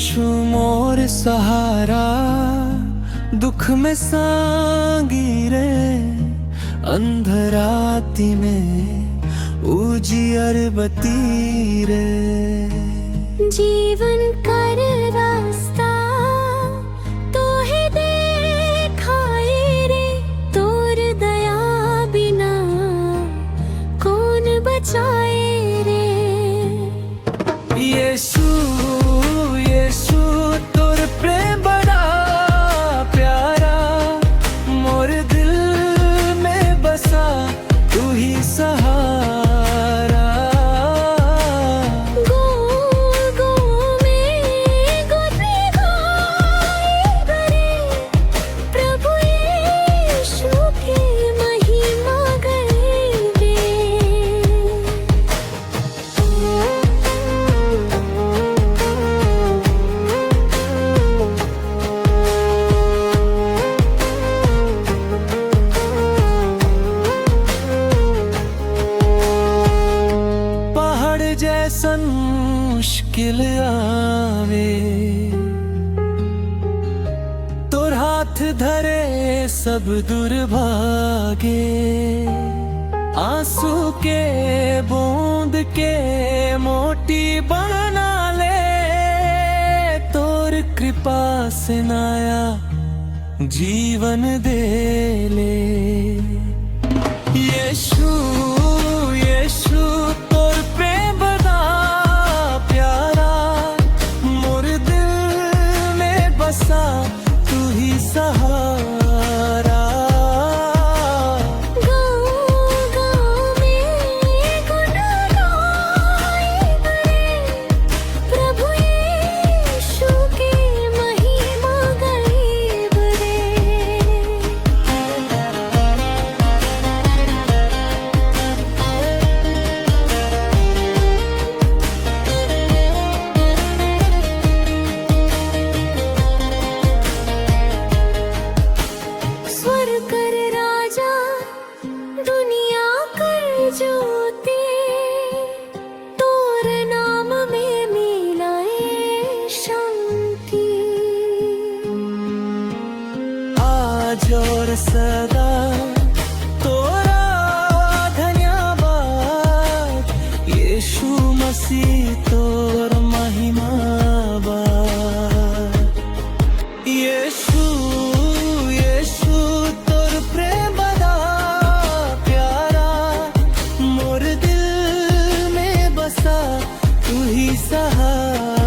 यीशु मोर सहारा, दुख में सांगी रे, अंधराती में उजियर बती रे। जीवन कर रास्ता तो है देखाए रे, तोर दया बिना कौन बचाए रे। यीशु यीशु तोर प्रेम बड़ा प्यारा, मोर दिल में बसा तू ही सहारा। गोल गोल में गोते गाए बरे, प्रभु यीशु की महिमा गए रे। जैसन मुश्किल आवे, तोर हाथ धरे सब दूर भागे। आंसू के बूंद के मोटी बना ले, तोर कृपा से नया जीवन दे ले। यीशु यीशु तोर प्रेम बड़ा प्यारा, मोर दिल में बसा तू ही सहारा। गाँव में गुण गाए बरे, प्रभु यीशु की महिमा गए बरे। स्वर कर राजा दुनिया कर ज्योति, तोर नाम में मिलाए शांति। आज और सदा तोरा धन्यवाद, यीशु मसीह तोर महिमा बा। यीशु यीशु तोर प्रेम बड़ा प्यारा, मोर दिल में बसा तू ही सहारा।